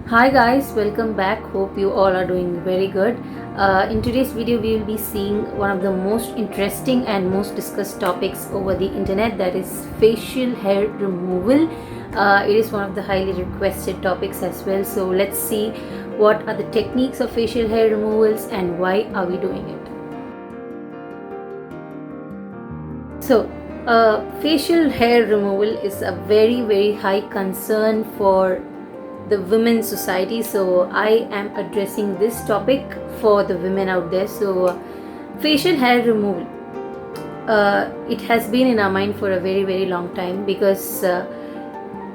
Hi guys, welcome back. Hope you all are doing very good. In today's video, we will be seeing one of the most interesting and most discussed topics over the internet, that is facial hair removal. It is one of the highly requested topics as well. So let's see what are the techniques of facial hair removals and why are we doing it. So, facial hair removal is a very high concern for the women's society. So, I am addressing this topic for the women out there. So, facial hair removal. It has been in our mind for a very long time because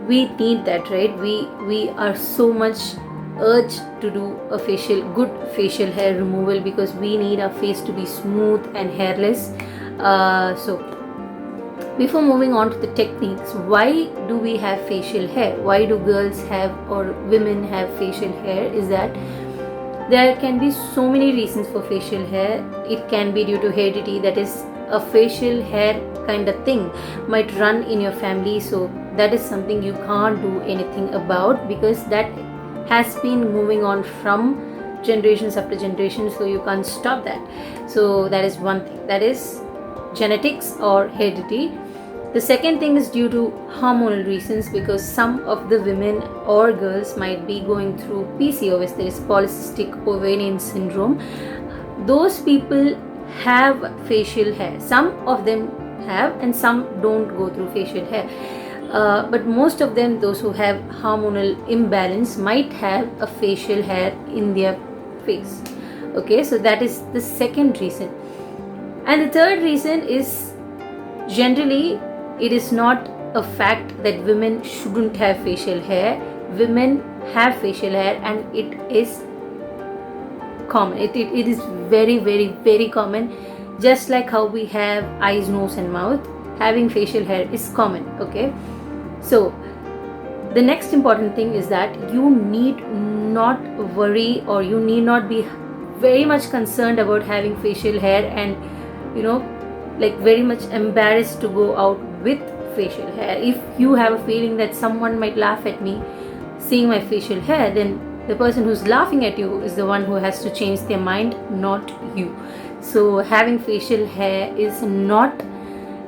we need that, right? We are so much urged to do a good facial hair removal because we need our face to be smooth and hairless. So before moving on to the techniques, why do we have facial hair? Why do girls have or women have facial hair? Is that there can be so many reasons for facial hair. It can be due to heredity, that is, a facial hair kind of thing might run in your family. So that is something you can't do anything about because that has been moving on from generations after generations. So you can't stop that. So that is one thing. That is genetics or heredity. The second thing is due to hormonal reasons because some of the women or girls might be going through PCOS, that is polycystic ovarian syndrome. Those people have facial hair. Some of them have and some don't go through facial hair. But most of them, those who have hormonal imbalance, might have a facial hair in their face. Okay, so that is the second reason. And the third reason is generally it is not a fact that women shouldn't have facial hair. Women have facial hair and it is common. It is very common. Just like how we have eyes, nose and mouth, having facial hair is common. Okay, so the next important thing is that you need not worry or you need not be very much concerned about having facial hair and like very much embarrassed to go out with facial hair. If you have a feeling that someone might laugh at me seeing my facial hair, then the person who's laughing at you is the one who has to change their mind, not you. So having facial hair is not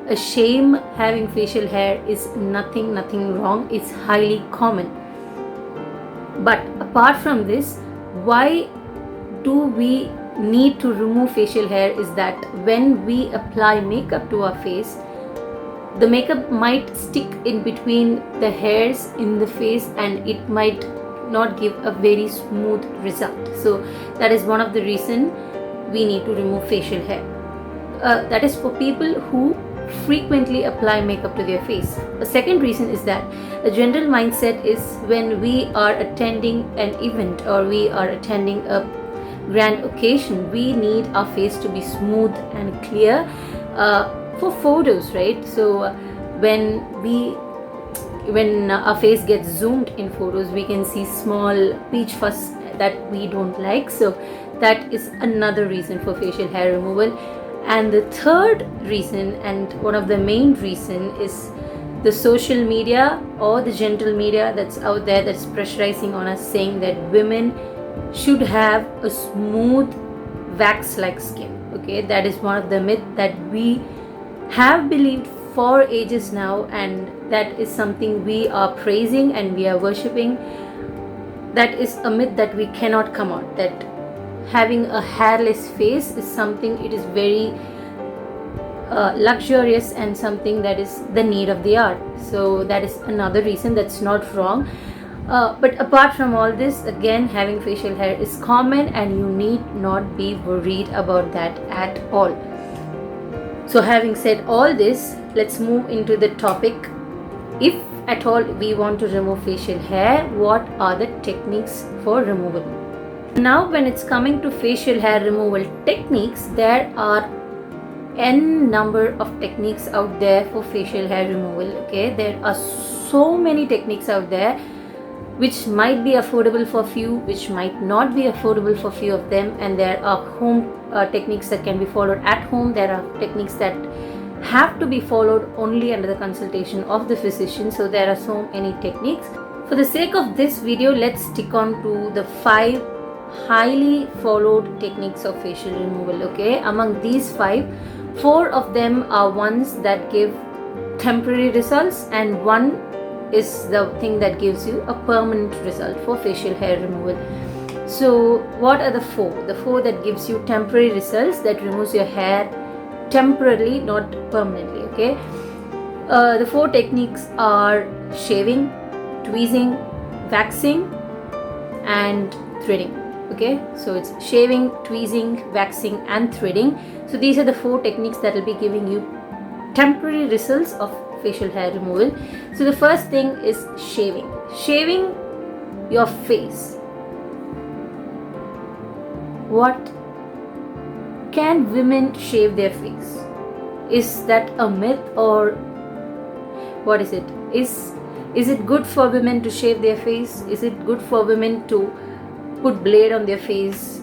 a shame. Having facial hair is nothing wrong. It's highly common. But apart from this, why do we need to remove facial hair is that when we apply makeup to our face, the makeup might stick in between the hairs in the face and it might not give a very smooth result. So that is one of the reason we need to remove facial hair. That is for people who frequently apply makeup to their face. The second reason is that a general mindset is when we are attending an event or we are attending a grand occasion, we need our face to be smooth and clear for photos, right? So when our face gets zoomed in photos, we can see small peach fuzz that we don't like. So that is another reason for facial hair removal. And the third reason, and one of the main reason, is the social media or the general media that's out there that's pressurizing on us, saying that women should have a smooth wax-like skin. Okay, that is one of the myths that we have believed for ages now, and that is something we are praising and we are worshipping. That is a myth that we cannot come out, that having a hairless face is something, it is very luxurious and something that is the need of the hour. So that is another reason. That's not wrong. But apart from all this, again, having facial hair is common and you need not be worried about that at all. So having said all this, let's move into the topic. If at all we want to remove facial hair, what are the techniques for removal? Now when it's coming to facial hair removal techniques, there are n number of techniques out there for facial hair removal. Okay, there are so many techniques out there which might be affordable for few, which might not be affordable for few of them, and there are home techniques that can be followed at home. There are techniques that have to be followed only under the consultation of the physician. So there are so many techniques. For the sake of this video, let's stick on to the 5 highly followed techniques of facial removal. Okay, among these 5, 4 of them are ones that give temporary results, and one is the thing that gives you a permanent result for facial hair removal. So what are the 4? The 4 that gives you temporary results, that removes your hair temporarily, not permanently. Okay, the 4 techniques are shaving, tweezing, waxing, and threading. Okay, so it's shaving, tweezing, waxing, and threading. So these are the 4 techniques that will be giving you temporary results of facial hair removal. So the first thing is shaving. Shaving your face. What? Can women shave their face? Is that a myth, or what is it? Is it good for women to shave their face? Is it good for women to put blade on their face?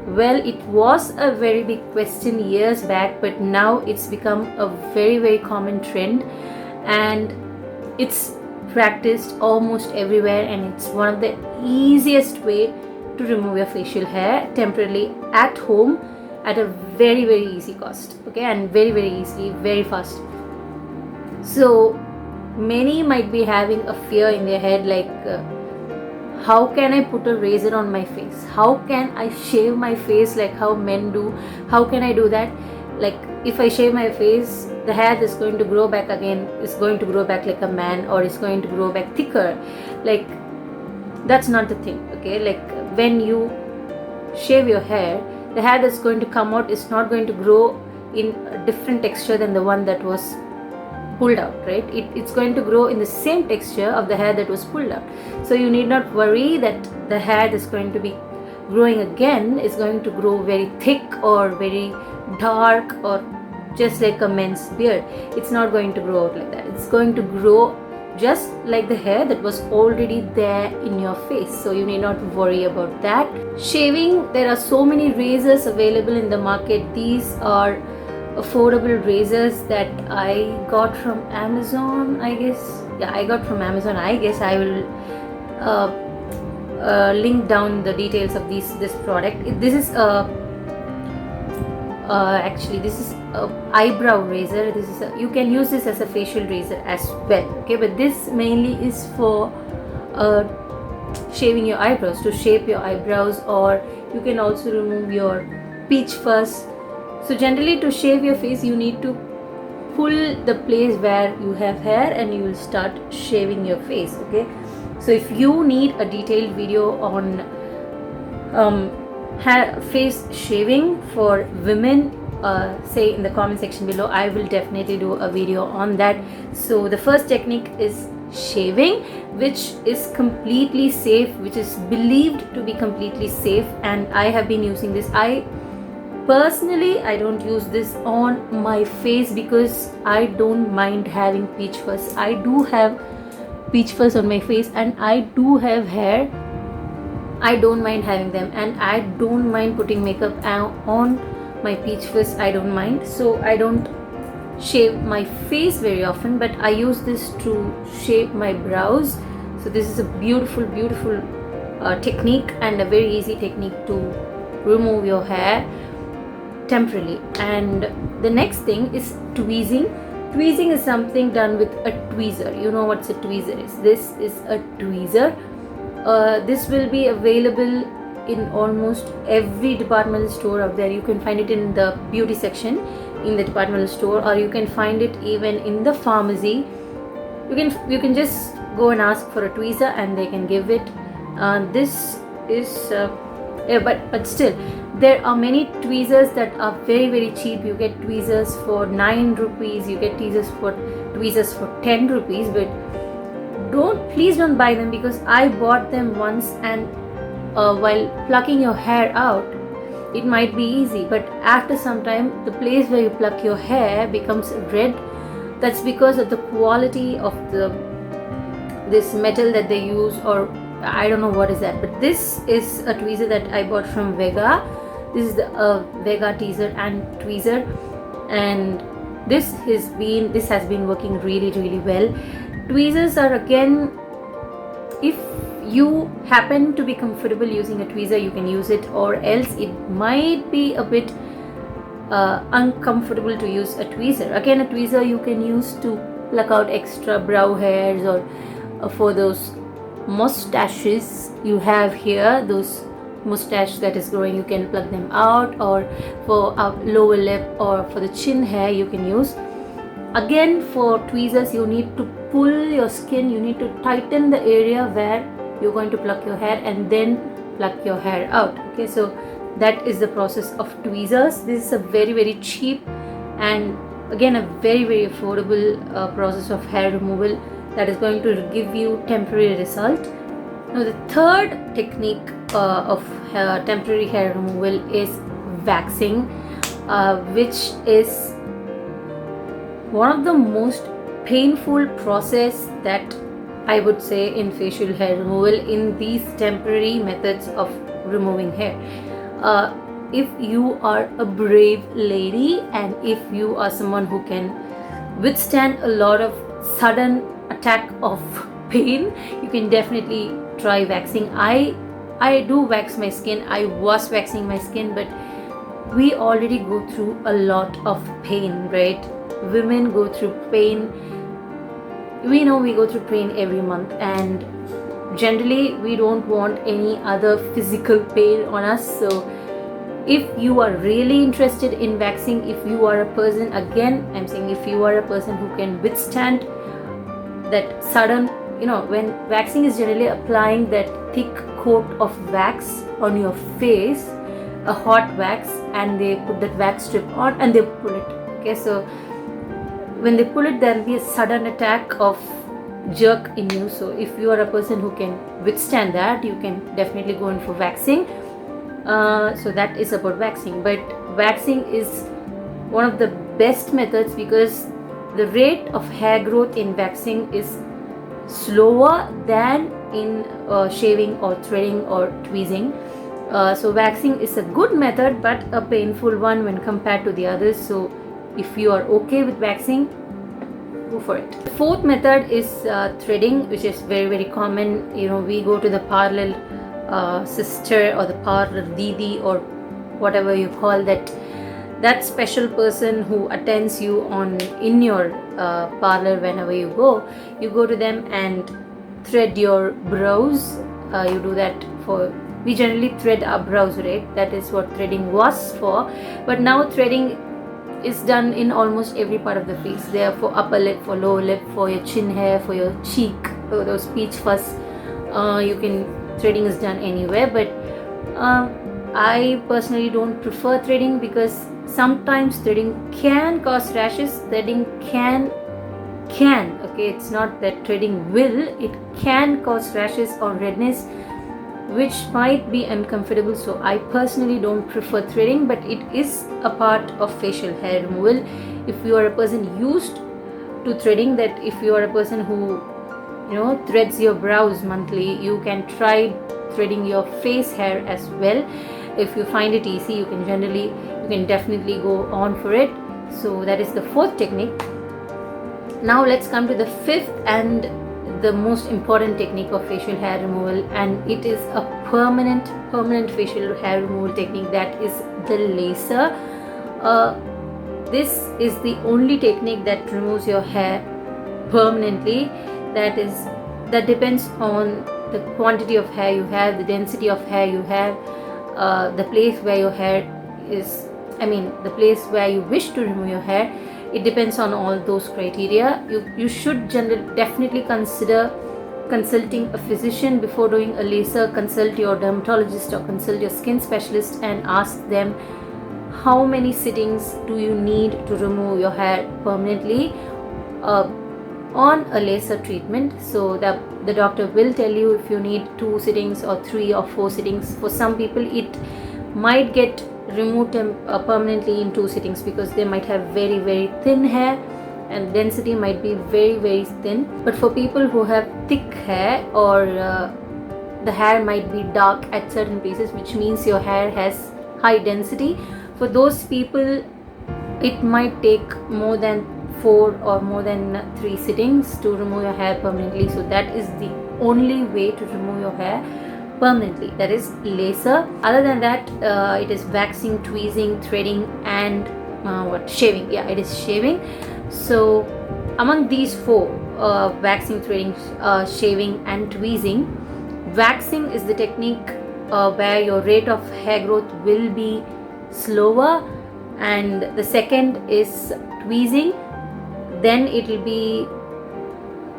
Well, it was a very big question years back, but now it's become a very, very common trend, and it's practiced almost everywhere, and it's one of the easiest way to remove your facial hair temporarily at home at a very, very easy cost. Okay, and very, very easily, very fast. So many might be having a fear in their head, like how can I put a razor on my face? How can I shave my face like how men do? How can I do that? Like, if I shave my face, the hair that's going to grow back again is going to grow back like a man, or is going to grow back thicker. Like, that's not the thing. Okay, like when you shave your hair, the hair that's going to come out is not going to grow in a different texture than the one that was pulled out, right? It's going to grow in the same texture of the hair that was pulled out. So you need not worry that the hair that's going to be growing again is going to grow very thick or very dark or just like a men's beard. It's not going to grow out like that. It's going to grow just like the hair that was already there in your face. So you need not worry about that. Shaving, there are so many razors available in the market. These are affordable razors that I got from Amazon, I guess. Yeah, I got from Amazon. I guess I will link down the details of this product. This is actually this is a eyebrow razor. This is you can use this as a facial razor as well. Okay, but this mainly is for shaving your eyebrows, to shape your eyebrows, or you can also remove your peach fuzz. So generally, to shave your face, you need to pull the place where you have hair and you will start shaving your face. Okay, so if you need a detailed video on hair face shaving for women, say in the comment section below. I will definitely do a video on that. So the first technique is shaving, which is completely safe, which is believed to be completely safe, and I have been using this. Personally, I don't use this on my face because I don't mind having peach fuzz. I do have peach fuzz on my face and I do have hair. I don't mind having them, and I don't mind putting makeup on my peach fuzz. I don't mind. So I don't shave my face very often, but I use this to shape my brows. So this is a beautiful technique, and a very easy technique to remove your hair temporarily. And the next thing is tweezing. Tweezing is something done with a tweezer. You know what a tweezer is. This is a tweezer. This will be available in almost every departmental store out there. You can find it in the beauty section in the departmental store, or you can find it even in the pharmacy. You can just go and ask for a tweezer and they can give it. This is but still there are many tweezers that are very cheap. You get tweezers for 9 rupees, you get tweezers for 10 rupees, but please don't buy them, because I bought them once, and while plucking your hair out, it might be easy, but after some time the place where you pluck your hair becomes red. That's because of the quality of this metal that they use, or I don't know what is that. But this is a tweezer that I bought from Vega. This is the Vega teaser and tweezer, and this has been working really well. Tweezers are, again, if you happen to be comfortable using a tweezer, you can use it, or else it might be a bit uncomfortable to use a tweezer. Again, a tweezer you can use to pluck out extra brow hairs, or for those mustaches you have here, those mustache that is growing, you can pluck them out, or for a lower lip or for the chin hair you can use. Again, for tweezers you need to pull your skin, you need to tighten the area where you're going to pluck your hair and then pluck your hair out. Okay, so that is the process of tweezers. This is a very cheap and again a very affordable process of hair removal that is going to give you temporary result. Now the third technique of temporary hair removal is waxing, which is one of the most painful process that I would say in facial hair removal, in these temporary methods of removing hair. If you are a brave lady and if you are someone who can withstand a lot of sudden attack of pain, you can definitely try waxing. I do wax my skin, I was waxing my skin, but we already go through a lot of pain, right? Women go through pain. We know we go through pain every month, and generally we don't want any other physical pain on us. So if you are really interested in waxing, if you are a person, again I'm saying, if you are a person who can withstand that sudden, when waxing is generally applying that thick coat of wax on your face, a hot wax, and they put that wax strip on and they pull it. Okay, so when they pull it, there will be a sudden attack of jerk in you. So if you are a person who can withstand that, you can definitely go in for waxing. So that is about waxing. But waxing is one of the best methods because the rate of hair growth in waxing is slower than in shaving or threading or tweezing. So waxing is a good method but a painful one when compared to the others. So if you are okay with waxing, go for it. The fourth method is threading, which is very common. We go to the parlor sister or the parlor didi or whatever you call that special person who attends you in your parlor. Whenever you go to them and thread your brows. You do that we generally thread our brows, right? That is what threading was for, but now threading is done in almost every part of the face. They are for upper lip, for lower lip, for your chin hair, for your cheek, for those peach fuzz. Threading is done anywhere, but I personally don't prefer threading because sometimes threading can cause rashes. Threading can, okay, it's not that threading will, it can cause rashes or redness, which might be uncomfortable. So I personally don't prefer threading, but it is a part of facial hair removal. If you are a person used to threading, that if you are a person who threads your brows monthly, you can try threading your face hair as well. If you find it easy, you can definitely go on for it. So that is the fourth technique. Now let's come to the fifth and the most important technique of facial hair removal, and it is a permanent facial hair removal technique, that is the laser. This is the only technique that removes your hair permanently. That depends on the quantity of hair you have, the density of hair you have, the place where your hair is, the place where you wish to remove your hair. It depends on all those criteria. You should definitely consider consulting a physician before doing a laser. Consult your dermatologist or consult your skin specialist and ask them how many sittings do you need to remove your hair permanently on a laser treatment. So the doctor will tell you if you need 2 sittings or 3 or 4 sittings. For some people it might get removed permanently in 2 sittings because they might have very thin hair and density might be very thin. But for people who have thick hair, or the hair might be dark at certain places, which means your hair has high density, for those people it might take more than 4 or more than 3 sittings to remove your hair permanently. So that is the only way to remove your hair permanently, that is laser. Other than that, it is waxing, tweezing, threading, and shaving. Yeah, it is shaving. So among these four, waxing, threading, shaving, and tweezing, waxing is the technique where your rate of hair growth will be slower, and the second is tweezing, then it will be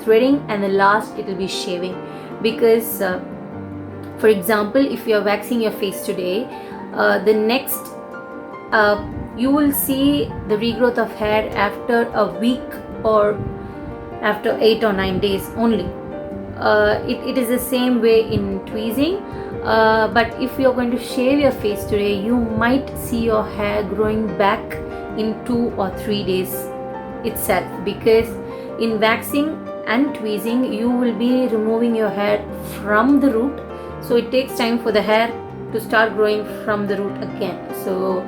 threading, and the last it will be shaving. Because for example, if you are waxing your face today, the next you will see the regrowth of hair after a week or after 8 or 9 days only. It is the same way in tweezing, but if you're going to shave your face today, you might see your hair growing back in 2 or 3 days itself, because in waxing and tweezing you will be removing your hair from the root, so it takes time for the hair to start growing from the root again, so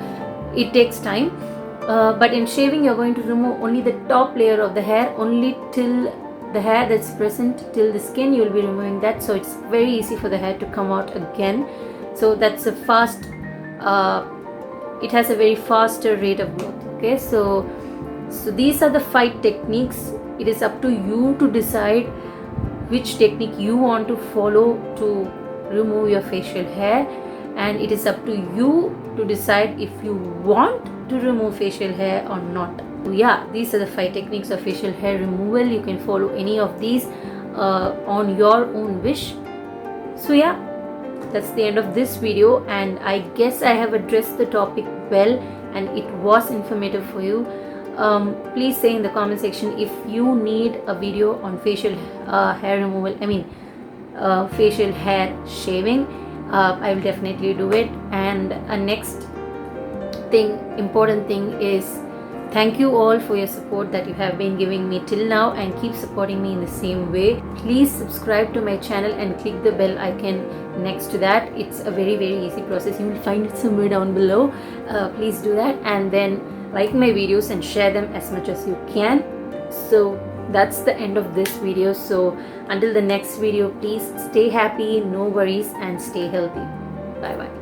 it takes time. But in shaving, you're going to remove only the top layer of the hair, only till the hair that's present till the skin, you'll be removing that, so it's very easy for the hair to come out again. So that's a fast, it has a very faster rate of growth. Okay, so these are the 5 techniques. It is up to you to decide which technique you want to follow to remove your facial hair, and it is up to you to decide if you want to remove facial hair or not. So yeah, these are the 5 techniques of facial hair removal. You can follow any of these on your own wish. So yeah, that's the end of this video, and I guess I have addressed the topic well and it was informative for you. Please say in the comment section if you need a video on facial hair removal, facial hair shaving. I will definitely do it. And a next important thing is, thank you all for your support that you have been giving me till now, and keep supporting me in the same way. Please subscribe to my channel and click the bell icon next to that. It's a very easy process. You will find it somewhere down below. Please do that, and then like my videos and share them as much as you can. So that's the end of this video. So until the next video, please stay happy, no worries, and stay healthy. Bye bye.